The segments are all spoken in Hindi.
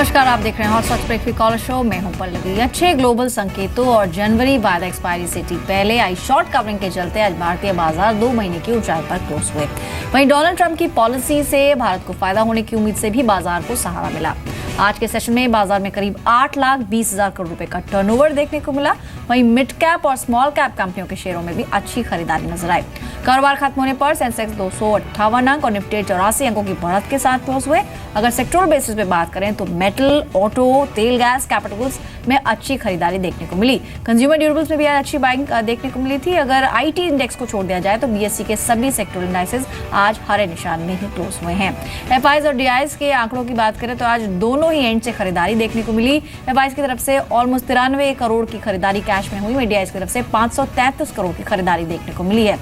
नमस्कार, आप देख रहे हैं hot shot break caller show. मैं हूं पल्लवी। अच्छे ग्लोबल संकेतों और जनवरी बाद एक्सपायरी से ठीक पहले आई शॉर्ट कवरिंग के चलते आज भारतीय बाजार 2 महीने की ऊंचाई पर क्लोज हुए। वहीं डोनाल्ड ट्रंप की पॉलिसी से भारत को फायदा होने की उम्मीद से भी बाजार को सहारा मिला। आज के सेशन में बाजार में करीब 8,20,000 करोड़ रुपए का टर्नओवर देखने को मिला। वहीं मिड कैप और स्मॉल कैप कंपनियों के शेयरों में भी अच्छी खरीदारी नजर आई। कारोबार खत्म होने पर सेंसेक्स 258 अंक और निफ्टी 84 अंकों की बढ़त के साथ क्लोज हुए। अगर सेक्टोरल बेसिस पे बात करें तो मेटल, ऑटो, तेल, गैस, कैपिटल गुड्स में अच्छी खरीदारी देखने को मिली। कंज्यूमर ड्यूरेबल्स में भी अच्छी बाइंग देखने को मिली थी। अगर आईटी इंडेक्स को छोड़ दिया जाए तो बीएसई के सभी सेक्टोरल इंडाइसेस आज हरे निशान में ही क्लोज हुए हैं। एफआईज और डीआईज के आंकड़ों की बात करें तो आज दोनों ही एंड से खरीदारी देखने को मिली। एफआईज की तरफ से ऑलमोस्ट 93 करोड़ की खरीदारी कैश में हुई। वहीं डीआईज की तरफ से 533 करोड़ की खरीदारी देखने को मिली है।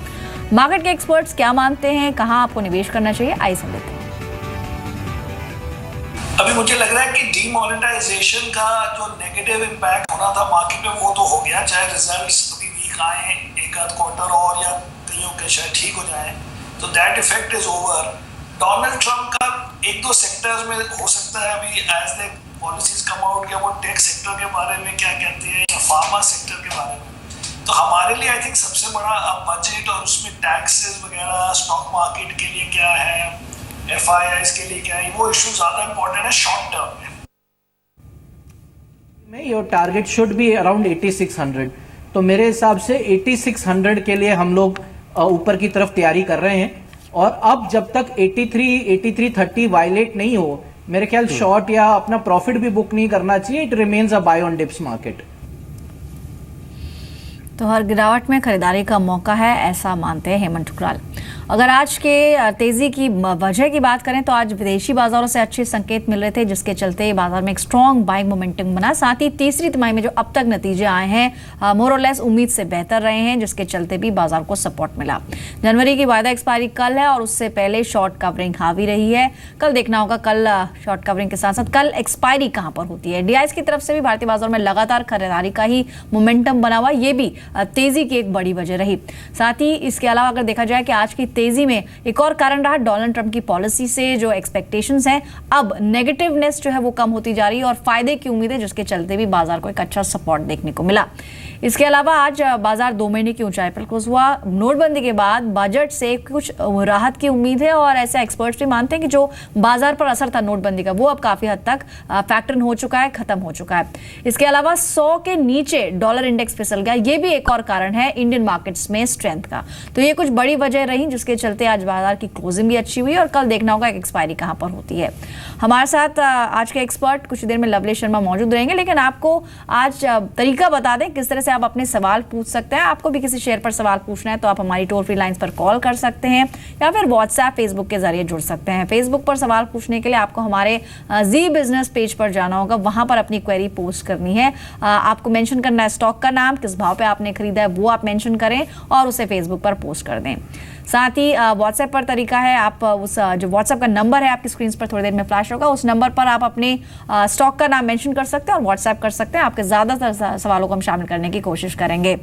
मार्केट के एक्सपर्ट्स क्या मानते हैं, कहां आपको निवेश करना चाहिए, आइए समझते हैं। अभी मुझे लग रहा है कि डीमोनेटाइजेशन का जो नेगेटिव इम्पैक्ट होना था मार्केट में वो तो हो गया। चाहे रिजल्ट्स अभी वीक आए एक आध क्वार्टर और या कईयों के शायद ठीक हो जाए तो that effect is over. Donald Trump का एक दो सेक्टर्स में हो सकता है अभी as the policies come out, या वो टेक सेक्टर के बारे में क्या कहते हैं या फार्मा सेक्टर के बारे में, तो हमारे लिए आई थिंक सबसे बड़ा बजट और उसमें टैक्सेस वगैरह, स्टॉक मार्केट के लिए क्या है, एफआईआईज के लिए क्या है, वो इशू ज्यादा इंपॉर्टेंट है शॉर्ट टर्म में। Your target should be around 8600। तो मेरे हिसाब से 8600 के लिए हम लोग ऊपर की तरफ तैयारी कर रहे हैं। और अब जब तक 8330 वायलेट नहीं हो, मेरे ख्याल शॉर्ट या अपना प्रॉफिट भी बुक नहीं करना चाहिए। It remains a buy on dips market. तो हर गिरावट में खरीदारी का मौका है, ऐसा मानते हैं हेमंत ठुकराल। अगर आज के तेजी की वजह की बात करें तो आज विदेशी बाजारों से अच्छे संकेत मिल रहे थे, जिसके चलते बाजार में एक स्ट्रॉन्ग बाइंग मोमेंटम बना। साथ ही तीसरी तिमाही में जो अब तक नतीजे आए हैं मोर और लेस उम्मीद से बेहतर रहे हैं, जिसके चलते भी बाजार को सपोर्ट मिला। जनवरी की वायदा एक्सपायरी कल है और उससे पहले शॉर्ट कवरिंग हावी रही है। कल देखना होगा कल शॉर्ट कवरिंग के साथ साथ कल एक्सपायरी कहां पर होती है। डीआईएस की तरफ से भी भारतीय बाजार में लगातार खरीदारी का ही मोमेंटम बना हुआ, ये भी तेजी की एक बड़ी वजह रही। साथ ही इसके अलावा अगर देखा जाए कि आज की तेजी में एक और कारण रहा डोनाल्ड ट्रंप की पॉलिसी से जो एक्सपेक्टेशंस हैं, अब नेगेटिवनेस जो है वो कम होती जा रही है और फायदे की उम्मीद है, जिसके चलते भी बाजार को एक अच्छा सपोर्ट देखने को मिला। इसके अलावा आज बाजार 2 महीने की ऊंचाई पर क्लोज हुआ। नोटबंदी के बाद बजट से कुछ राहत की उम्मीद है और ऐसे एक्सपर्ट्स भी मानते हैं कि जो बाजार पर असर था नोटबंदी का, वो अब काफी हद तक फैक्टर हो चुका है, खत्म हो चुका है। इसके अलावा 100 के नीचे डॉलर इंडेक्स फिसल गया, ये भी एक और कारण है इंडियन मार्केट्स में स्ट्रेंथ का। तो ये कुछ बड़ी वजह रही, जिसके चलते आज बाजार की क्लोजिंग भी अच्छी हुई और कल देखना होगा एक्सपायरी कहां पर होती है। हमारे साथ आज के एक्सपर्ट कुछ देर में लवलेश शर्मा मौजूद रहेंगे, लेकिन आपको आज तरीका बता दें किस तरह से आप अपने सवाल पूछ सकते हैं। आपको भी किसी शेयर पर सवाल पूछना है तो आप हमारी टोल फ्री लाइंस पर कॉल कर सकते हैं या फिर व्हाट्सएप, फेसबुक के जरिए जुड़ सकते हैं। फेसबुक पर सवाल पूछने के लिए आपको हमारे जी बिजनेस पेज पर जाना होगा, वहां पर अपनी क्वेरी पोस्ट करनी है। आपको मेंशन करना है स्टॉक का नाम, किस भाव पे आपने खरीदा है वो आप मेंशन करें और उसे फेसबुक पर पोस्ट कर दें। साथ ही व्हाट्सएप पर तरीका है, आप उस जो व्हाट्सएप का नंबर है आपकी स्क्रीन पर थोड़ी देर में फ्लैश होगा, उस नंबर पर आप अपने स्टॉक का नाम मेंशन कर सकते हैं और व्हाट्सएप कर सकते हैं। आपके ज़्यादातर सवालों को हम शामिल करने की कोशिश करेंगे।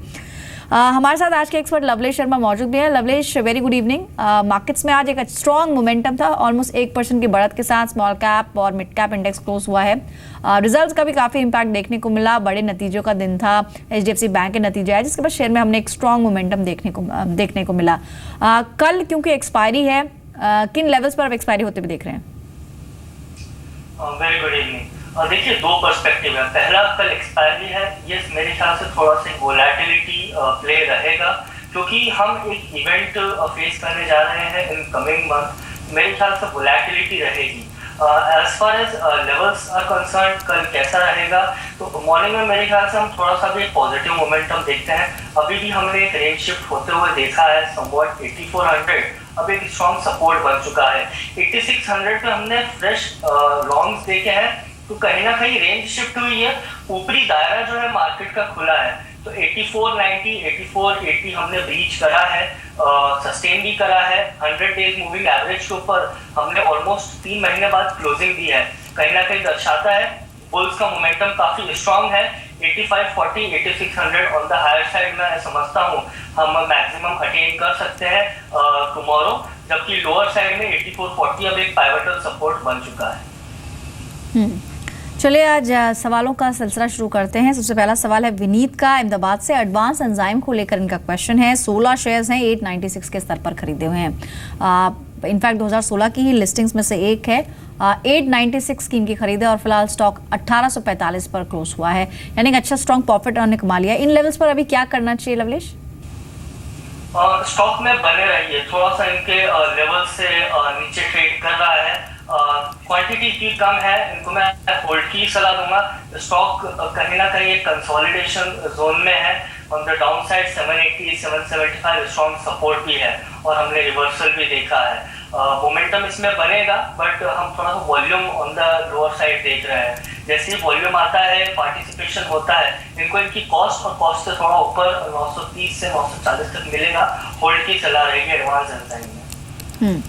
हमारे साथ आज के एक्सपर्ट लवलेश शर्मा मौजूद भी है। लवलेश, वेरी गुड इवनिंग। मार्केट्स में आज एक स्ट्रॉन्ग मोमेंटम था, ऑलमोस्ट 1% की बढ़त के साथ स्मॉल कैप और मिड कैप इंडेक्स क्लोज हुआ है। रिजल्ट्स का भी काफ़ी इंपैक्ट देखने को मिला, बड़े नतीजों का दिन था। एचडीएफसी बैंक के नतीजे आए, जिसके बाद शेयर में हमने एक स्ट्रॉन्ग मोमेंटम देखने को मिला। कल क्योंकि एक्सपायरी है, किन लेवल्स पर अब एक्सपायरी होते हुए देख रहे हैं? Very good evening. देखिए, दो पर्सपेक्टिव है। पहला, कल एक्सपायरी है, ये मेरे ख्याल से थोड़ा सा वोलेटिलिटी प्ले रहेगा, क्योंकि हम एक इवेंट फेस करने जा रहे हैं इन कमिंग मंथ। मेरे ख्याल से वोलेटिलिटी रहेगी। As far as levels are concern, कल कैसा रहेगा, तो मॉर्निंग में मेरे ख्याल से हम थोड़ा सा भी पॉजिटिव मोमेंटम देखते हैं। अभी भी हमने एक रेंज शिफ्ट होते हुए देखा है, समवॉट 8400 अब एक स्ट्रॉन्ग सपोर्ट बन चुका है। 8600 पे हमने फ्रेश लॉन्ग्स देखे हैं, तो कहीं ना कहीं रेंज शिफ्ट हुई है। ऊपरी दायरा जो है मार्केट का खुला है, तो 8490, 8480 हमने ब्रीच करा है, सस्टेन भी करा है। 100 डेज मूविंग एवरेज के ऊपर हमने ऑलमोस्ट 3 महीने बाद क्लोजिंग दी है। कहीं ना कहीं दर्शाता है बुल्स का मोमेंटम काफी स्ट्रांग है। 8540, 8600 ऑन द हायर साइड मैं समझता हूँ हम मैक्सिमम अटेन कर सकते हैं टुमारो, जबकि लोअर साइड में 8440 अब एक पाइवटल सपोर्ट बन चुका है। चलिए आज सवालों का सिलसिला शुरू करते हैं। सबसे पहला सवाल है विनीत का अहमदाबाद से। एडवांस एंजाइम को लेकर इनका क्वेश्चन है। 16 शेयर्स हैं, 896 के स्तर पर खरीदे हुए हैं। इनफैक्ट 2016 की ही लिस्टिंग्स में से एक है। 896 की इनकी खरीद है और फिलहाल स्टॉक 1845 पर क्लोज हुआ है, यानी कि अच्छा स्ट्रॉन्ग प्रॉफिट उन्होंने कमा लिया। इन लेवल्स पर अभी क्या करना चाहिए लवलेश? स्टॉक में बने रहिए, थोड़ा सा इनके लेवल से नीचे ट्रेड कर रहा है, क्वांटिटी की कम है, इनको मैं होल्ड की सलाह दूंगा। स्टॉक कहीं ना कहीं एक कंसोलिडेशन जोन में है। On the down side 780 775 strong support भी है और हमने रिवर्सल भी देखा है। मोमेंटम इसमें बनेगा, बट हम थोड़ा सा volume on the lower side देख रहे हैं। जैसे ही वॉल्यूम आता है, पार्टिसिपेशन होता है, इनको इनकी कॉस्ट और कॉस्ट से थोड़ा ऊपर 930 से 940 तक मिलेगा। होल्ड की सलाह रहेगी एडवांस एंजाइम में।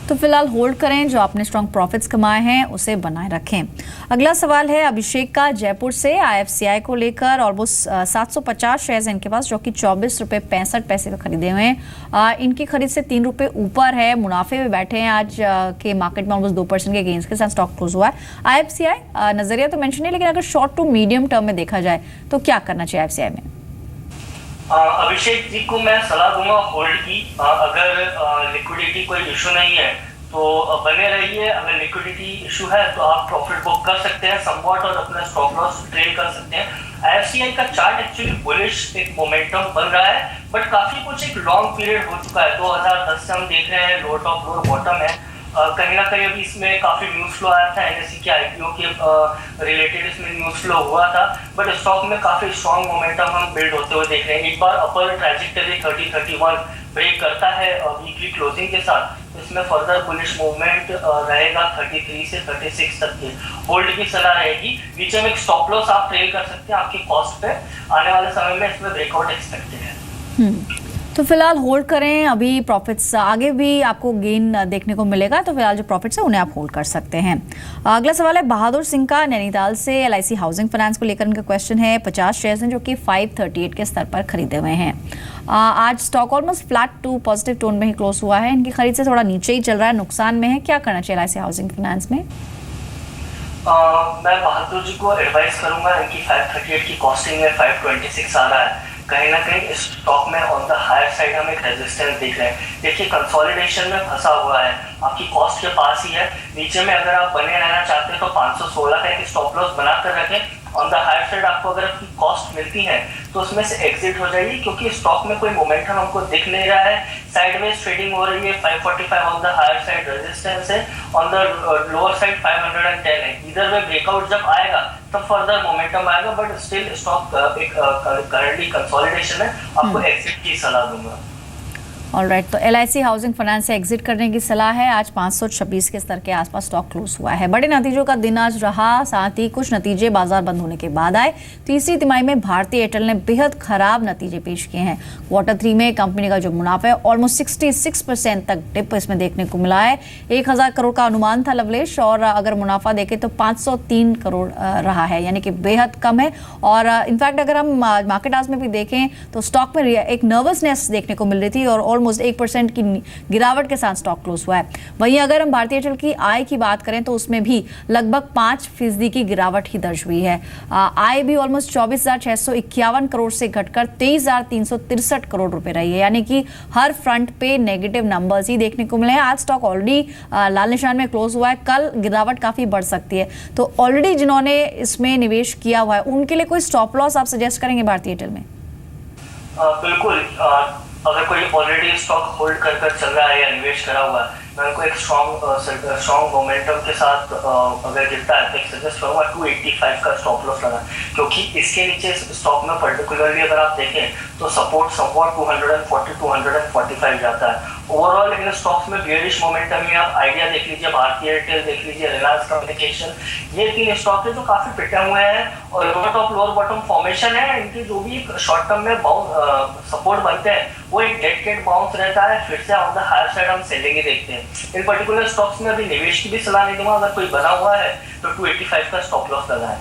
तो फिलहाल होल्ड करें, जो आपने स्ट्रॉन्ग प्रॉफिट्स कमाए हैं उसे बनाए रखें। अगला सवाल है अभिषेक का जयपुर से। IFCI को लेकर ऑलमोस्ट 750 शेयर्स हैं इनके पास, जो कि 24 रुपये 65 पैसे पे खरीदे हुए हैं। इनकी खरीद से 3 रुपये ऊपर है, मुनाफे में बैठे हैं। आज के मार्केट में ऑलमोस्ट 2% के गेंस के साथ स्टॉक क्लोज हुआ है। IFCI नजरिया तो मेंशन है, लेकिन अगर शॉर्ट टू मीडियम टर्म में देखा जाए तो क्या करना चाहिए IFCI में? अभिषेक जी को मैं सलाह दूंगा होल्ड की। अगर लिक्विडिटी कोई इशू नहीं है तो बने रहिए। अगर लिक्विडिटी इशू है तो आप प्रॉफिट बुक कर सकते हैं समवॉट और अपना स्टॉप लॉस ट्रेड कर सकते हैं। IFCI का चार्ट एक्चुअली बुलिश एक मोमेंटम बन रहा है, बट काफी कुछ एक लॉन्ग पीरियड हो चुका है। 2010 से हम देख रहे हैं लोअर टॉप लोअर बॉटम है। कहीं ना कहीं अभी इसमें काफी न्यूज फ्लो आया था, NSE के IPO के रिलेटेड इसमें न्यूज फ्लो हुआ था, बट स्टॉक में काफी स्ट्रॉन्ग मोमेंटम हम बिल्ड होते हुए देख रहे हैं। एक बार अपर ट्रैजेक्टरी 30-31 ब्रेक करता है वीकली क्लोजिंग के साथ, तो इसमें फर्दर बुलिश मूवमेंट रहेगा 33 से 36 तक के। होल्ड की सलाह रहेगी। नीचे में एक स्टॉप लॉस आप ट्रेड कर सकते हैं आपकी कॉस्ट पे। आने वाले समय में इसमें ब्रेकआउट एक्सपेक्टेड है। तो फिलहाल होल्ड करें। अभी प्रॉफिट्स आगे भी आपको गेन देखने को मिलेगा, तो फिलहाल जो प्रॉफिट्स है उन्हें आप होल्ड कर सकते हैं। अगला सवाल है बहादुर सिंह का नैनीताल से। LIC हाउसिंग फाइनेंस को लेकर उनका क्वेश्चन है। 50 शेयर्स हैं, जो कि 538 के स्तर पर खरीदे हुए हैं। आज stock almost flat to positive tone में ही क्लोज हुआ है। इनकी खरीद से थोड़ा नीचे ही चल रहा है, नुकसान में है। क्या करना चाहिए LIC हाउसिंग फाइनेंस में? मैं बहादुर जी को एडवाइस करूंगा, इनकी 538 की कॉस्टिंग में 526 आ रहा है। कहीं ना कहीं इस स्टॉक में ऑन द हायर साइड हम एक रेजिस्टेंस देख रहे हैं। देखिए कंसोलिडेशन में फंसा हुआ है, आपकी कॉस्ट के पास ही है। नीचे में अगर आप बने रहना चाहते हैं तो 516 का एक स्टॉप लॉस बनाकर रखें। ऑन द हायर साइड आपको अगर आपकी कॉस्ट मिलती है तो उसमें से एग्जिट हो जाइए, क्योंकि स्टॉक में कोई मोमेंटम हमको दिख नहीं रहा है। साइडवेज ट्रेडिंग हो रही है। 545 on the higher side resistance है, ऑन द लोअर साइड 510 है। इधर में ब्रेकआउट जब आएगा तब फर्दर मोमेंटम आएगा, बट स्टिल स्टॉक एक करंटली कंसोलिडेशन है। आपको एग्जिट की सलाह दूंगा। ऑलराइट, तो LIC हाउसिंग फाइनेंस से एग्जिट करने की सलाह है। आज 526 के स्तर के आसपास स्टॉक क्लोज हुआ है। बड़े नतीजों का दिन आज रहा, साथ ही कुछ नतीजे बाजार बंद होने के बाद आए। तीसरी तिमाही में भारतीय एयरटेल ने बेहद खराब नतीजे पेश किए हैं। Q3 में कंपनी का जो मुनाफा है ऑलमोस्ट 66% तक डिप इसमें देखने को मिला है। 1000 करोड़ का अनुमान था लवलेश, और अगर मुनाफा देखें तो 503 करोड़ रहा है, यानी कि बेहद कम है। और इनफैक्ट अगर हम मार्केट आज में भी देखें तो स्टॉक में एक नर्वसनेस देखने को मिल रही थी और ऑलमोस्ट 1% की गिरावट के साथ स्टॉक क्लोज हुआ है। वहीं अगर हम भारतीय एयरटेल की आय की बात करें तो उसमें भी लगभग 5% की गिरावट ही दर्ज हुई है। आय भी ऑलमोस्ट 24,651 करोड़ से घटकर 23,363 करोड़ रुपए रही है, यानी कि हर फ्रंट पे नेगेटिव नंबर्स ही देखने को मिले हैं। आज स्टॉक ऑलरेडी लाल निशान में क्लोज हुआ है, कल गिरावट काफी बढ़ सकती है। तो ऑलरेडी जिन्होंने इसमें निवेश किया हुआ है उनके लिए कोई स्टॉप लॉस आप सजेस्ट करेंगे भारतीय एयरटेल में? बिल्कुल। अगर कोई ऑलरेडी स्टॉक होल्ड कर चल रहा है या निवेश करा हुआ है, मैं उनको एक स्ट्रॉन्ग मोमेंटम के साथ अगर गिरता है तो एक सजेस्ट करूँगा 285 का स्टॉप लॉस लगा, क्योंकि इसके नीचे स्टॉक में पर्टिकुलरली अगर आप देखें तो सपोर्ट समवॉट 240-245 जाता है। ओवरऑल इन स्टॉक्स में बेयरिश मोमेंटम है। आप आइडिया देख लीजिए, भारतीय एयरटेल देख लीजिए, रिलायंस कम्युनिकेशन, ये 3 स्टॉक है जो काफी पिटे हुए हैं और lower top lower bottom formation है। इनकी जो भी शॉर्ट टर्म में सपोर्ट बनते हैं वो एक डेड कैट बाउंस रहता है, फिर से ऑन द हायर साइड हम सेलिंग ही देखते हैं। इन पर्टिकुलर स्टॉक्स में अभी निवेश की भी सलाह नहीं दूंगा। अगर कोई बना हुआ है तो 285 का स्टॉप लॉस लगा है।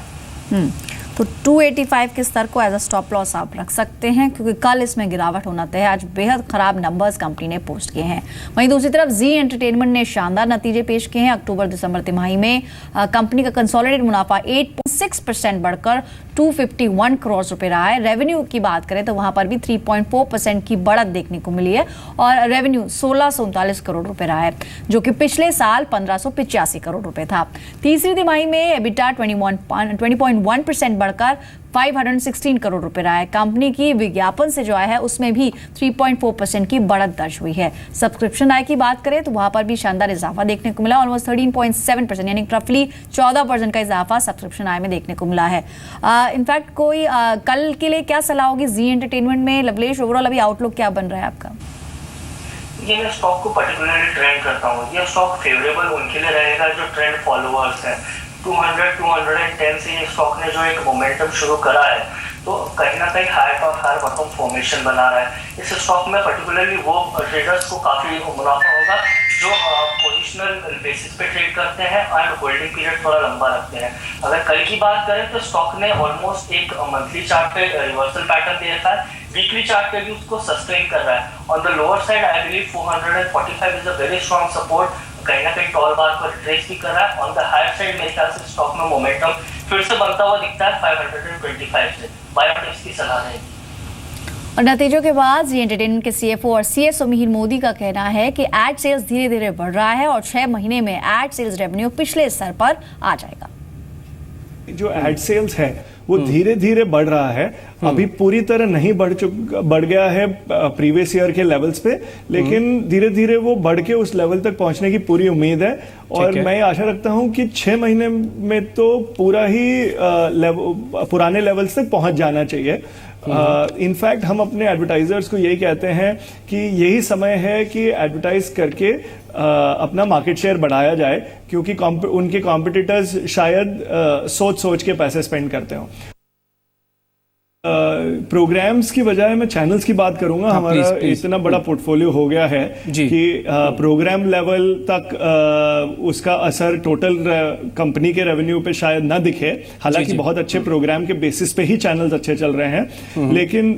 तो 285 के स्तर को एज अ स्टॉप लॉस आप रख सकते हैं, क्योंकि कल इसमें गिरावट होना तय है। आज बेहद खराब नंबर्स कंपनी ने पोस्ट किए हैं। वहीं दूसरी तरफ जी एंटरटेनमेंट ने शानदार नतीजे पेश किए हैं। अक्टूबर दिसंबर तिमाही में कंपनी का कंसोलिडेटेड मुनाफा 8.6% बढ़कर 251 करोड़ रुपए रहा है। रेवेन्यू की बात करें तो वहां पर भी 3.4% की बढ़त देखने को मिली है और रेवेन्यू 1639 करोड़ रुपए रहा है, जो कि पिछले साल 1585 करोड़ रुपए था। तीसरी तिमाही में एबिटा 20.1% बढ़कर 516 करोड़ रुपए रहा है। कंपनी की विज्ञापन से जो आय है उसमें भी 3.4% की बढ़त दर्ज हुई है। सब्सक्रिप्शन आय की बात करें तो वहां पर भी शानदार इजाफा देखने को मिला, ऑलमोस्ट 13.7%, यानी रफली 14% का इजाफा सब्सक्रिप्शन आय में देखने को मिला है। इनफैक्ट कोई कल के लिए क्या सलाह होगी जी एंटरटेनमेंट में? लवलेश, ओवरऑल अभी आउटलुक क्या बन रहा है आपका? ये मैं स्टॉक को पर्टिकुलरली ट्रेंड करता हूँ। ये स्टॉक फेवरेबल उनके लिए रहेगा जो ट्रेंड फॉलोअर्स हैं। 200-210 से ये स्टॉक ने जो एक मोमेंटम शुरू करा है, तो कहीं ना कहीं हायर और हायर बॉटम फॉर्मेशन बना रहा है। इस स्टॉक में पर्टिकुलरली वो ट्रेडर्स को काफ़ी मुनाफा होगा जो पोजिशनल बेसिस पे ट्रेड करते हैं एंड होल्डिंग पीरियड थोड़ा लंबा रखते हैं। अगर कल की बात करें तो स्टॉक ने ऑलमोस्ट एक मंथली चार्ट पे रिवर्सल पैटर्न दे रखा है, वीकली चार्ट पे भी उसको सस्टेन कर रहा है। On the lower side I believe 445 is a very strong support, कहीं ना कहीं टॉल बार को रिट्रेस भी कर रहा है। ऑन द हायर साइड मेरे ख्याल से स्टॉक में मोमेंटम फिर से बनता हुआ दिखता है 525 से। बाय टिप्स की सलाह है। और नतीजों के बाद जी एंटरटेनमेंट के सीएफओ और सीएसओ मिहिर मोदी का कहना है कि एड सेल्स धीरे धीरे बढ़ रहा है और 6 महीने में एड सेल्स रेवेन्यू पिछले स्तर पर आ जाएगा। जो एड सेल्स है वो धीरे धीरे बढ़ रहा है, अभी पूरी तरह नहीं बढ़ गया है प्रीवियस ईयर के लेवल्स पे, लेकिन धीरे धीरे वो बढ़ के उस लेवल तक पहुंचने की पूरी उम्मीद है। और मैं आशा रखता हूं कि 6 महीने में तो पूरा ही पुराने लेवल्स तक पहुंच जाना चाहिए। इनफैक्ट हम अपने एडवर्टाइजर्स को यही कहते हैं कि यही समय है कि एडवर्टाइज करके अपना मार्केट शेयर बढ़ाया जाए, क्योंकि उनके कॉम्पिटिटर्स शायद सोच सोच के पैसे स्पेंड करते हो। प्रोग्राम्स की बजाय मैं चैनल्स की बात करूंगा। हमारा इतना बड़ा पोर्टफोलियो हो गया है कि प्रोग्राम लेवल तक उसका असर टोटल कंपनी के रेवेन्यू पे शायद ना दिखे, हालांकि बहुत अच्छे प्रोग्राम के बेसिस पे ही चैनल्स अच्छे चल रहे हैं। लेकिन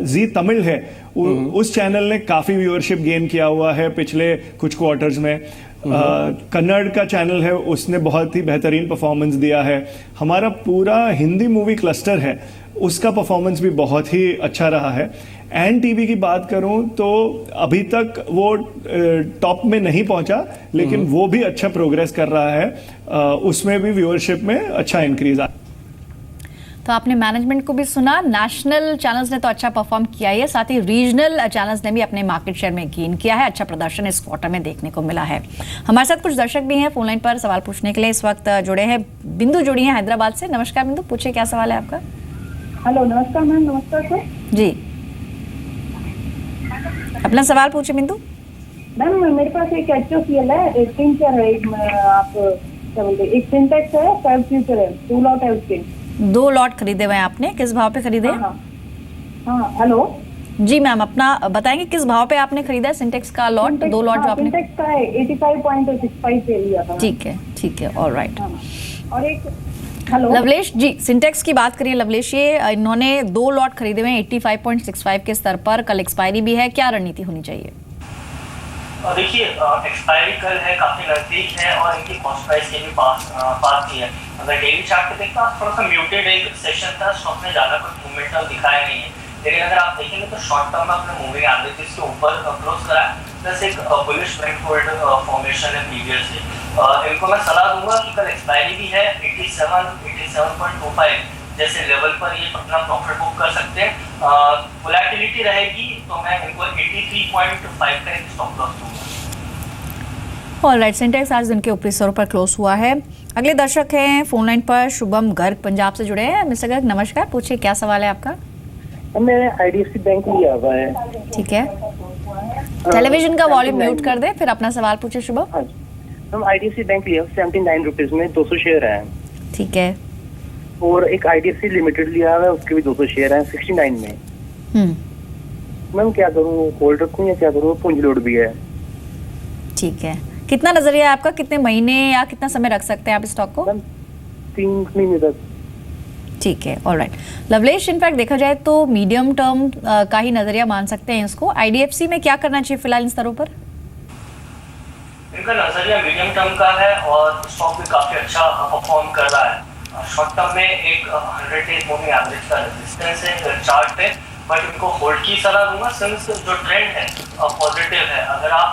जी तमिल है, उस चैनल ने काफी व्यूअरशिप गेन किया हुआ है पिछले कुछ क्वार्टर्स में। कन्नड़ का चैनल है, उसने बहुत ही बेहतरीन परफॉर्मेंस दिया है। हमारा पूरा हिंदी मूवी क्लस्टर है, उसका परफॉर्मेंस भी बहुत ही अच्छा रहा है। एन टीवी की बात करूं तो अभी तक वो टॉप में नहीं पहुंचा, लेकिन वो भी अच्छा प्रोग्रेस कर रहा है, उसमें भी व्यूअरशिप में अच्छा इंक्रीज आ। तो आपने मैनेजमेंट को भी सुना, नेशनल चैनल्स ने तो अच्छा परफॉर्म किया ही है, साथ ही रीजनल चैनल्स ने भी अपने मार्केट शेयर में गेन किया है। अच्छा प्रदर्शन इस क्वार्टर में देखने को मिला है। हमारे साथ कुछ दर्शक भी हैं फोन लाइन पर सवाल पूछने के लिए इस वक्त जुड़े हैं। बिंदु जुड़ी हैं हैदराबाद से। नमस्कार बिंदु, पूछिए क्या सवाल है आपका? हेलो, नमस्कार मैम। नमस्कार सर जी, अपना सवाल पूछिए बिंदु। मैम, मेरे पास एक HOCL है, एक फिंचर है, आप क्या बोलते हैं, एक सिंटेक्स है, फाइव फ्यूचर है, 2 लॉट है उसके। 2 लॉट खरीदे हुए हैं आपने, किस भाव पे खरीदे? हाँ, हेलो जी मैम, अपना बताएंगे किस भाव पे आपने खरीदा है सिंटेक्स का लॉट? 2 लॉट जो आपने सिंटेक्स का है 85.65 से लिया था। ठीक है, ऑलराइट। और एक हेलो लवलेश जी, सिंटेक्स की बात करिए लवलेश, ये इन्होंने 2 लॉट खरीदे हुए हैं 85.65 के स्तर पर, कल एक्सपायरी भी है, क्या रणनीति होनी चाहिए? देखिए, एक्सपायरी कल है, काफी नजदीक है और इनकी कॉस्ट प्राइस के भी पास ही है। अगर डेली चार्ट पे देखते हैं थोड़ा सा म्यूटेड एक सेशन था, स्टॉक ने ज्यादा कुछ मूवमेंट दिखाया नहीं है, लेकिन अगर आप देखेंगे तो शॉर्ट टर्म में अपने मूविंग एवरेजेस के ऊपर क्लोज करा है, प्लस एक बुलिश ब्रेक होल्ड फॉर्मेशन है प्रीवियस से। इनको मैं सलाह दूंगा कि कल एक्सपायरी भी है, 87.25 जैसे लेवल पर ये अपना प्रॉफिट बुक कर सकते हैं। वोलेटिलिटी रहेगी तो मैं इनको 83.5 का एक स्टॉप लॉस दूंगा। ऑलराइट, सिंटेक्स आज दिन के ऊपरी स्तरों पर क्लोज हुआ है। अगले दर्शक हैं फोन लाइन पर शुभम गर्ग पंजाब से जुड़े हैं। मिस्टर गर्ग नमस्कार, पूछिए क्या सवाल है आपका? मैं IDFC बैंक लिया हुआ है। ठीक है, टेलीविजन का वॉल्यूम म्यूट कर दे, फिर अपना सवाल पूछिए शुभम। हम IDFC बैंक लिया 79 रुपीज में, 200 शेयर है। ठीक है, और एक IDFC लिमिटेड लिया हुआ है, उसके भी 200 शेयर है 69 में। मैम क्या करूँ, होल्ड रखूँ या क्या करूँ, पूंजी लोड भी है। ठीक है, कितना नजरिया है आपका, कितने महीने या कितना समय रख सकते हैं आप स्टॉक को? 3 महीने तक। ठीक है, ऑलराइट। लवलेश, इनफैक्ट देखा जाए तो मीडियम टर्म का ही नजरिया मान सकते हैं इसको। आईडीएफसी में क्या करना चाहिए फिलहाल इन स्तरों पर? इनका नजरिया मीडियम टर्म का है और स्टॉक भी काफी अच्छा परफॉर्म कर रहा है। शॉर्ट टर्म में एक 100 डेज मूविंग एवरेज का रेजिस्टेंस है चार्ट पे, बट इनको होल्ड की सलाह दूंगा सिंस जो ट्रेंड है पॉजिटिव है। अगर आप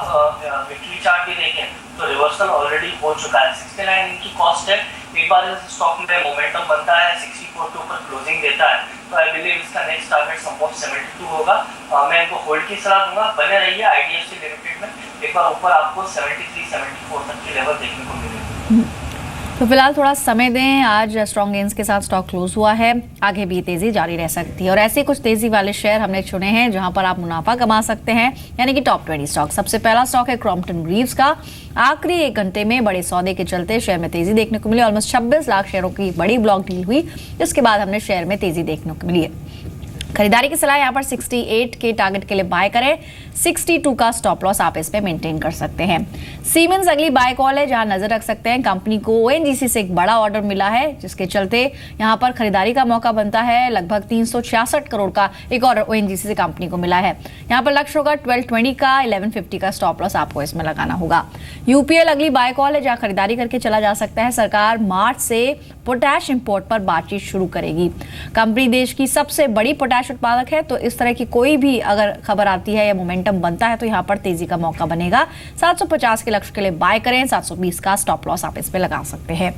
वीकली चार्ट भी देखें तो रिवर्सल ऑलरेडी हो चुका है। 69 इनकी कॉस्ट है। एक बार इस स्टॉक में मोमेंटम बनता है, 64 के ऊपर क्लोजिंग देता है, तो आई बिलीव इसका नेक्स्ट टारगेट समवॉट 72 होगा। मैं इनको होल्ड की सलाह दूंगा। बने रहिए आईडीएफसी लिमिटेड में, एक बार ऊपर आपको 73-74 तक की लेवल देखने को मिलेगी। तो फिलहाल थोड़ा समय दें। आज स्ट्रॉन्ग गेंस के साथ स्टॉक क्लोज हुआ है, आगे भी तेजी जारी रह सकती है। और ऐसे कुछ तेजी वाले शेयर हमने चुने हैं जहां पर आप मुनाफा कमा सकते हैं, यानी कि टॉप 20 स्टॉक। सबसे पहला स्टॉक है क्रॉम्पटन ग्रीव्स का। आखिरी 1 घंटे में बड़े सौदे के चलते शेयर में तेजी देखने को मिली। ऑलमोस्ट 26 लाख शेयरों की बड़ी ब्लॉक डील हुई, जिसके बाद हमने शेयर में तेजी देखने को मिली है। खरीदारी की सलाह यहाँ पर 68 के टारगेट के लिए बाय करें। 62 का स्टॉप लॉस आप इस पे मेंटेन कर सकते हैं। सीमेंस अगली बाय कॉल है जहां नजर रख सकते हैं। कंपनी को ओएनजीसी से एक बड़ा ऑर्डर मिला है, जिसके चलते यहाँ पर खरीदारी का मौका बनता है। लगभग 366 करोड़ का एक ऑर्डर ओएनजीसी से कंपनी को मिला है। यहाँ पर लक्ष्य होगा 1220 का। 1150 का स्टॉप लॉस आपको इसमें लगाना होगा। यूपीएल अगली बाय कॉल है जहां खरीदारी करके चला जा सकता है। सरकार मार्च से पोटैश इंपोर्ट पर बातचीत शुरू करेगी। कंपनी देश की सबसे बड़ी पोटैश उत्पादक है, तो इस तरह की कोई भी अगर खबर आती है या मोमेंटम बनता है तो यहाँ पर तेजी का मौका बनेगा। 750 के लक्ष्य के लिए बाय करें। 720 का स्टॉप लॉस आप इस पे लगा सकते हैं।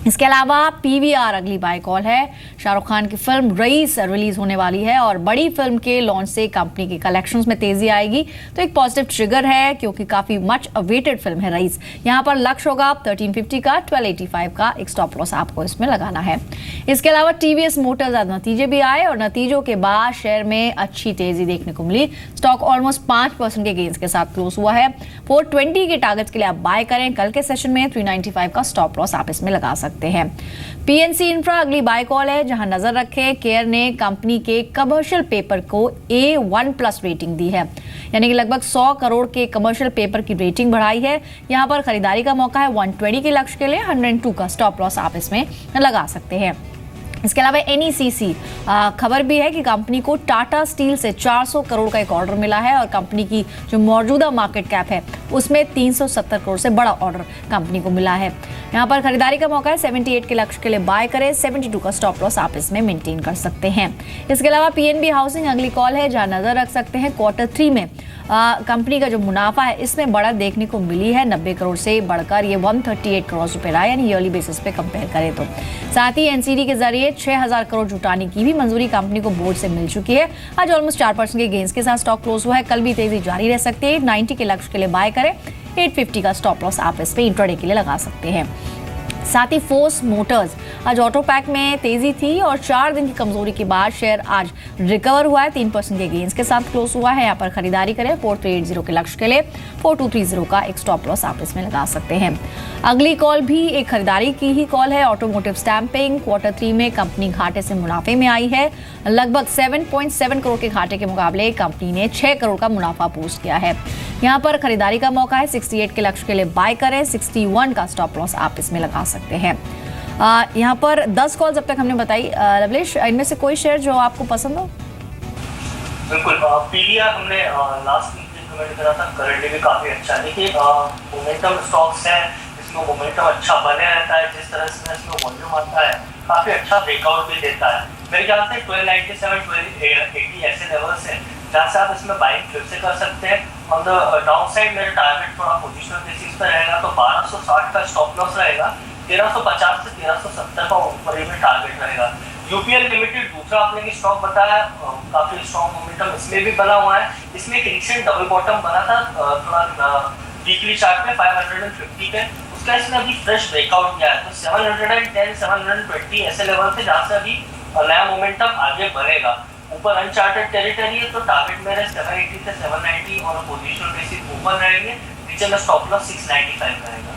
इसके अलावा पीवीआर अगली बाय कॉल है। शाहरुख खान की फिल्म रईस रिलीज होने वाली है और बड़ी फिल्म के लॉन्च से कंपनी के कलेक्शंस में तेजी आएगी, तो एक पॉजिटिव ट्रिगर है क्योंकि काफी मच अवेटेड फिल्म है रईस। यहाँ पर लक्ष्य होगा 1350 का। 1285 का एक स्टॉप लॉस आपको इसमें लगाना है। इसके अलावा टीवीएस मोटर्स आज नतीजे भी आए और नतीजों के बाद शेयर में अच्छी तेजी देखने को मिली। स्टॉक ऑलमोस्ट 5% के गेंस के साथ क्लोज हुआ है। 420 के टारगेट के लिए आप बाय करें। कल के सेशन में 395 का स्टॉप लॉस आप इसमें लगा सकते हैं। पीएनसी इंफ्रा अगली बाय कॉल है जहां नजर रखें। केयर ने कंपनी के कमर्शियल पेपर को A1+ रेटिंग दी है, यानी कि लगभग 100 करोड़ के कमर्शियल पेपर की रेटिंग बढ़ाई है। यहां पर खरीदारी का मौका है। 120 के लक्ष्य के लिए 102 का स्टॉप लॉस आप इसमें लगा सकते हैं। इसके अलावा एनईसीसी खबर भी है कि कंपनी को टाटा स्टील से 400 करोड़ का एक ऑर्डर मिला है और कंपनी की जो मौजूदा मार्केट कैप है उसमें 370 करोड़ से बड़ा ऑर्डर कंपनी को मिला है। यहाँ पर खरीदारी का मौका है। 78 के लक्ष्य के लिए बाय करें। 72 का स्टॉप लॉस आप इसमें मेंटेन कर सकते हैं। इसके अलावा पीएनबी हाउसिंग अगली कॉल है जहां नजर रख सकते हैं। Q3 में कंपनी का जो मुनाफा है इसमें बढ़त देखने को मिली है। 90 करोड़ से बढ़कर ये 138 करोड़ रुपए रहा है, यानी ईयरली बेसिस पे कंपेयर करें तो। साथ ही एनसीडी के जरिए 6000 करोड़ जुटाने की भी मंजूरी कंपनी को बोर्ड से मिल चुकी है। आज ऑलमोस्ट 4% के गेंस के साथ स्टॉक क्लोज हुआ है। कल भी तेजी जारी रह सकती है। 90 के लक्ष्य के लिए बाय करें। 850 का स्टॉप लॉस आप इस पे इंट्राडे के लिए लगा सकते हैं। साथ ही फोर्स मोटर्स आज ऑटो पैक में तेजी थी और 4 दिन की कमजोरी के बाद शेयर आज रिकवर हुआ है। 3% के गेंस के साथ क्लोज हुआ है। यहाँ पर खरीदारी करें। 4380 के लक्ष्य के लिए 4230 का एक स्टॉप लॉस आप इसमें लगा सकते हैं। अगली कॉल भी एक खरीदारी की ही कॉल है। ऑटोमोटिव स्टैंपिंग Q3 में कंपनी घाटे से मुनाफे में आई है। लगभग 7.7 करोड़ के घाटे के मुकाबले कंपनी ने 6 करोड़ का मुनाफा पोस्ट किया है। यहाँ पर खरीदारी का मौका है। 68 के लक्ष्य के लिए बाय करें। 61 का स्टॉप लॉस आप इसमें लगा सकते हैं। यहाँ पर 10 कॉल्स अब तक हमने बताई। लवलेश, इनमें से कोई शेयर जो आपको पसंद हो? बिल्कुल, पीवीआर हमने लास्ट वीक रिकमेंड करा था। करंटली भी काफी अच्छा है। देखिए, मोमेंटम स्टॉक्स है, इसमें मोमेंटम अच्छा बने रहता है। जिस तरह से इसमें वॉल्यूम आता है काफी अच्छा ब्रेकआउट भी देता है। मेरे ख्याल से 1297 1280 ऐसे लेवल्स हैं जहाँ से आप इसमें बाइंग फिर से कर सकते हैं। ऑन द डाउन साइड मेरा टारगेट थोड़ा पोजिशनल बेसिस पर रहेगा, तो 1260 का स्टॉप लॉस रहेगा। 1350 से 1370 का ऊपर में टारगेट रहेगा। यूपीएल लिमिटेड दूसरा आपने की स्टॉक बताया, काफी स्ट्रॉन्ग मोमेंटम इसमें भी बना हुआ है। इसमें एक रिसेंट डबल बॉटम बना था थोड़ा वीकली चार्ट में 550 पे, उसका इसने अभी फ्रेश ब्रेकआउट किया है। तो 710 720 ऐसे लेवल थे जहाँ से अभी नया मोमेंटम आगे बढ़ेगा। ऊपर अनचार्टेड टेरिटरी है, तो टारगेट मेरे 780 से 790 और पोजिशनल बेसिस ऊपर रहेंगे। नीचे में स्टॉप लॉस 695 रहेगा।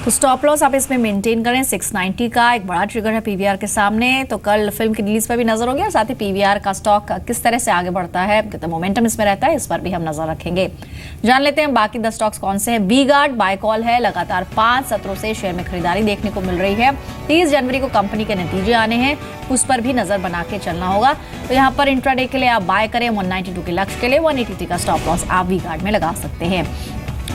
तो स्टॉप लॉस आप इसमें मेंटेन करें 690 का। एक बड़ा ट्रिगर है पीवीआर के सामने। तो कल फिल्म की रिलीज पर भी नजर होगी और साथ ही पीवीआर का स्टॉक किस तरह से आगे बढ़ता है, कितना मोमेंटम इसमें रहता है, इस पर भी हम नजर रखेंगे। जान लेते हैं बाकी 10 स्टॉक्स कौन से हैं। वी गार्ड बाय कॉल है, लगातार 5 सत्रों से शेयर में खरीदारी देखने को मिल रही है। 30 जनवरी को कंपनी के नतीजे आने हैं, उस पर भी नजर बना के चलना होगा। तो यहाँ पर इंट्राडे के लिए आप बाय करें 192 के लक्ष्य के लिए। 183 का स्टॉप लॉस आप वी गार्ड में लगा सकते हैं।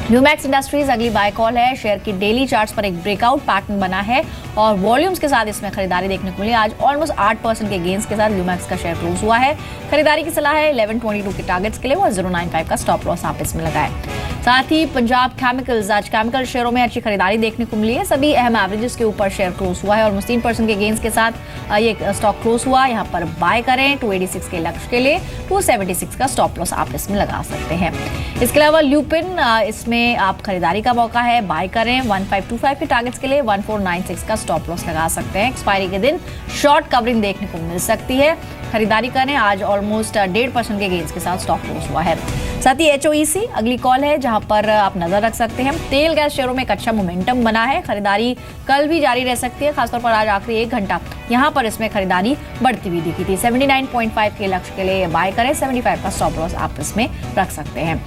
ल्यूमैक्स इंडस्ट्रीज अगली बाय कॉल है। शेयर की डेली चार्ट्स पर एक ब्रेकआउट पैटर्न बना है और वॉल्यूम्स के साथ इसमें खरीदारी देखने को मिली। आज ऑलमोस्ट 8% के गेंस के साथ ल्यूमैक्स का शेयर क्लोज हुआ है। खरीदारी की सलाह है 1122 के टारगेट्स के लिए और 095 का स्टॉप लॉस आप इसमें लगाएं। साथ ही पंजाब केमिकल्स, आज केमिकल शेयरों में अच्छी खरीदारी देखने को मिली है। सभी अहम एवरेजेस के ऊपर शेयर क्लोज हुआ है और 3% के गेंस के साथ ये स्टॉक क्लोज हुआ। यहाँ पर बाय करें 286 के लक्ष्य के लिए। 276 का स्टॉप लॉस आप इसमें लगा सकते हैं। इसके अलावा ल्यूपिन, इसमें आप खरीदारी का मौका है, बाय करें 1525 के टारगेट्स के लिए। 1496 का स्टॉप लॉस लगा सकते हैं। एक्सपायरी के दिन शॉर्ट कवरिंग देखने को मिल सकती है, खरीदारी करें। आज ऑलमोस्ट 1.5% के गेंस के साथ स्टॉक क्लोज हुआ है। साथ ही HOEC अगली कॉल है, जहां पर आप नजर रख सकते हैं। तेल गैस शेयरों में एक अच्छा मोमेंटम बना है, खरीदारी कल भी जारी रह सकती है, खासतौर पर आज आखिरी 1 घंटा यहां पर इसमें खरीदारी बढ़ती हुई दिखी थी। 79.5 के लक्ष्य के लिए बाय करें। 75 का स्टॉप लॉस आप इसमें रख सकते हैं।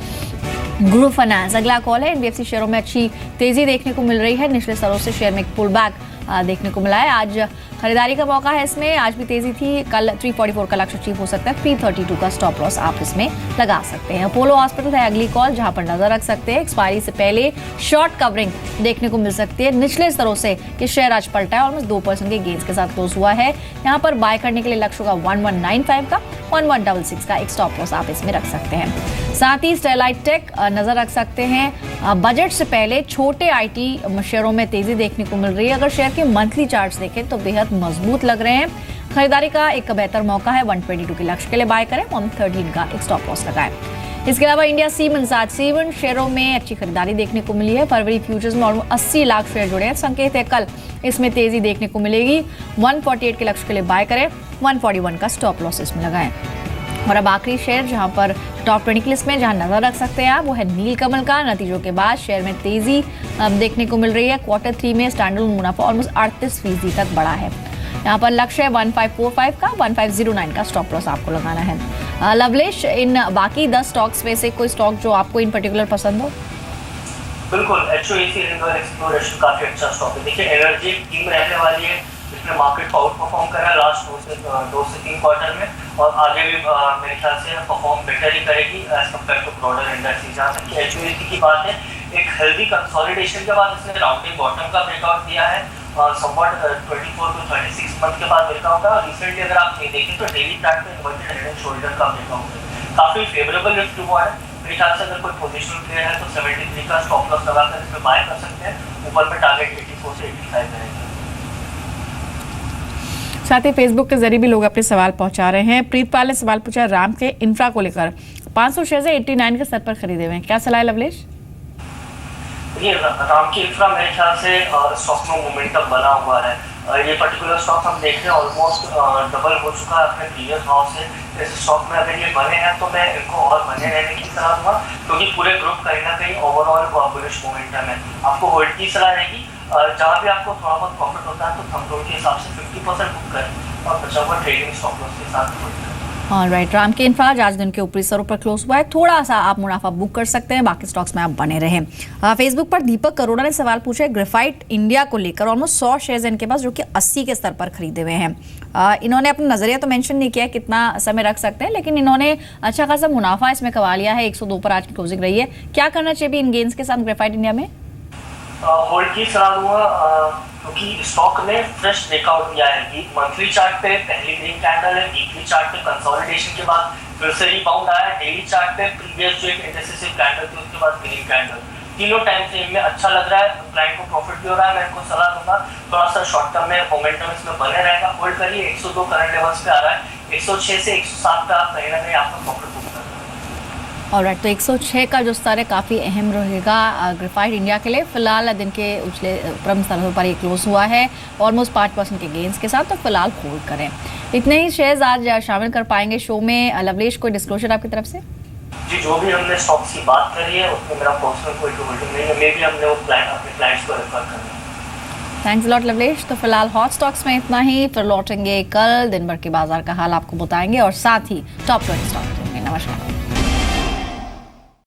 ग्रुप फाइनेंस अगला कॉल है। NBFC शेयरों में अच्छी तेजी देखने को मिल रही है। निचले स्तरों से शेयर में एक पुल बैक देखने को मिला है। आज खरीदारी का मौका है इसमें, आज भी तेजी थी। कल 344 का लक्ष्य अचीव हो सकता है। 332 का स्टॉप लॉस आप इसमें लगा सकते हैं। अपोलो हॉस्पिटल है अगली कॉल, जहां पर नजर रख सकते हैं। एक्सपायरी से पहले शॉर्ट कवरिंग देखने को मिल सकती है। निचले स्तरों से ये शेयर आज पलटा है, ऑलमोस्ट 2% के गेंस के साथ क्लोज हुआ है। यहाँ पर बाय करने के लिए लक्ष्य होगा 1195 का। 1166 का एक स्टॉप लॉस आप इसमें रख सकते हैं। साथ ही स्टेलाइट टेक नजर रख सकते हैं। बजट से पहले छोटे IT शेयरों में तेजी देखने को मिल रही है। अगर शेयर के मंथली चार्ट्स देखें तो बेहद मजबूत लग रहे हैं। खरीदारी का एक बेहतर मौका है। 122 के लक्ष्य के लिए बाय करें। 113 का एक स्टॉप लॉस लगाएं। इसके अलावा इंडिया सीमेंट्स, आज सीमेंट शेयरों में अच्छी खरीदारी देखने को मिली है। फरवरी फ्यूचर्स में ऑलमोस्ट 80 लाख शेयर जुड़े हैं। संकेत है कल इसमें तेजी देखने को मिलेगी। 148 के लक्ष्य के लिए बाय करें। 141 का स्टॉप लॉस इसमें लगाएं। और अब आखिरी शेयर जहां पर टॉप 20 की लिस्ट में जहां नजर रख सकते हैं आप, वो है नीलकमल का। नतीजों के बाद शेयर में तेजी देखने को मिल रही है। क्वार्टर 3 में स्टैंडर्ड मुनाफा ऑलमोस्ट 38% तक बढ़ा है। यहाँ पर लक्ष्य है 1545 का। 1509 का स्टॉप लॉस आपको लगाना है। लवलेश, इन बाकी 10 स्टॉक्स में से कोई स्टॉक जो आपको इन पर्टिकुलर पसंद हो? बिल्कुल, HOEC एक्सप्लोरेशन काफी अच्छा स्टॉक है। देखिए, एनर्जी टीम रहने वाली है, इसमें मार्केट को आउट परफॉर्म कर रहा है लास्ट 2 से 3 क्वार्टर में, और आगे भी मेरे ख्याल से परफॉर्म बेटर ही करेगी as compare to broader industry. जहाँ तक कि HOEC की बात है, एक हेल्दी कंसोलिडेशन के बाद इसने राउंडिंग बॉटम का ब्रेकआउट दिया है और समवट 24 to 36 मंथ के बाद ब्रेकआउट है। और रिसेंटली अगर आप देखें तो डेली चार्ट पे इन्वर्टेड हेड एंड शोल्डर का ब्रेकआउट है, काफी फेवरेबल लिफ्ट हुआ है। मेरे ख्याल से अगर कोई पोजिशनल प्लेयर है तो 73 का स्टॉप लॉस लगाकर इसमें बाय कर सकते हैं। ऊपर में टारगेट 84 से 85 रहेगा। साथ ही फेसबुक के जरिए भी लोग अपने सवाल पहुंचा रहे हैं। प्रीतपाल ने सवाल पूछा राम के इंफ्रा को लेकर। 500 शेयर 89 के स्तर पर खरीदे हुए हैं, क्या सलाह है लवलेश? ये राम की इंफ्रा मेरे ख्याल से स्टॉक में मोमेंटम बना हुआ है। ये पर्टिकुलर स्टॉक हम देख रहे हैं ऑलमोस्ट डबल हो चुका है अपने प्रीवियस भाव से। इस स्टॉक में अगर ये बने हैं तो मैं इनको और बने रहने की सलाह दूंगा, क्योंकि पूरे ग्रुप कहीं ना कहीं ओवरऑल बुलिश मोमेंटम है। आपको होल्ड की सलाह रहेगी। जहाँ भी आपको थोड़ा बहुत प्रॉफिट होता है तो थंब रोल के हिसाब से 50% बुक करें और बचा हुआ ट्रेडिंग स्टॉप लॉस के साथ होल्ड करें। ऑलराइट, राम के इंफ्रा आज दिन के ऊपरी स्तरों पर क्लोज हुआ है। थोड़ा सा आप मुनाफा बुक कर सकते हैं, बाकी स्टॉक्स में आप बने रहें। फेसबुक पर दीपक करोड़ा ने सवाल पूछा है ग्रेफाइट इंडिया को लेकर। ऑलमोस्ट 100 शेयर्स इनके पास, जो कि 80 के स्तर पर खरीदे हुए हैं। इन्होंने अपना नजरिया तो मेंशन नहीं किया कितना समय रख सकते हैं, लेकिन इन्होंने अच्छा खासा मुनाफा इसमें कमा लिया है। 102 पर आज की क्लोजिंग रही है। क्या करना चाहिए इन गेंस के साथ ग्रेफाइट इंडिया में? होल्ड की सलाह दूंगा, क्योंकि स्टॉक ने फ्रेश ब्रेकआउट दिया है। मंथली चार्ट पे पहली ग्रीन कैंडल है, वीकली चार्ट पे कंसोलिडेशन के बाद फिर से रिबाउंड आया, डेली चार्ट पे प्रीवियस जो एक इंटरसेसिव कैंडल थी उसके बाद ग्रीन कैंडल। तीनों टाइम फ्रेम में अच्छा लग रहा है, क्लाइंट को प्रॉफिट भी हो रहा है। मैं इनको सलाह दूंगा थोड़ा सा शॉर्ट टर्म में मोमेंटम इसमें बने रहेगा, होल्ड करिए। 102 करंट लेवल्स पे आ रहा है, 106 से 107 का कहीं ना कहीं आपका प्रॉफिट बुक कर। ऑलराइट, तो 106 का जो स्तर है काफ़ी अहम रहेगा ग्रेफाइट इंडिया के लिए। फिलहाल दिन के उछले क्रम स्तरों पर ये क्लोज हुआ है ऑलमोस्ट 5% के गेंस के साथ, तो फिलहाल होल्ड करें। इतने ही शेयर्स आज शामिल कर पाएंगे शो में। लवलेश, कोई डिस्क्लोजर आपकी तरफ से? जी क्योंकि जो भी हमने स्टॉक्स की बात करी है उसमें मेरा पर्सनल कोई होल्डिंग नहीं है, मे भी हमने वो अपने क्लाइंट्स को रेफर करना है। Thanks lot Lavlesh. तो फिलहाल हॉट स्टॉक्स में इतना ही, फिर लौटेंगे कल दिन भर के बाजार का हाल आपको बताएंगे और साथ ही टॉप 20 स्टॉक। नमस्कार।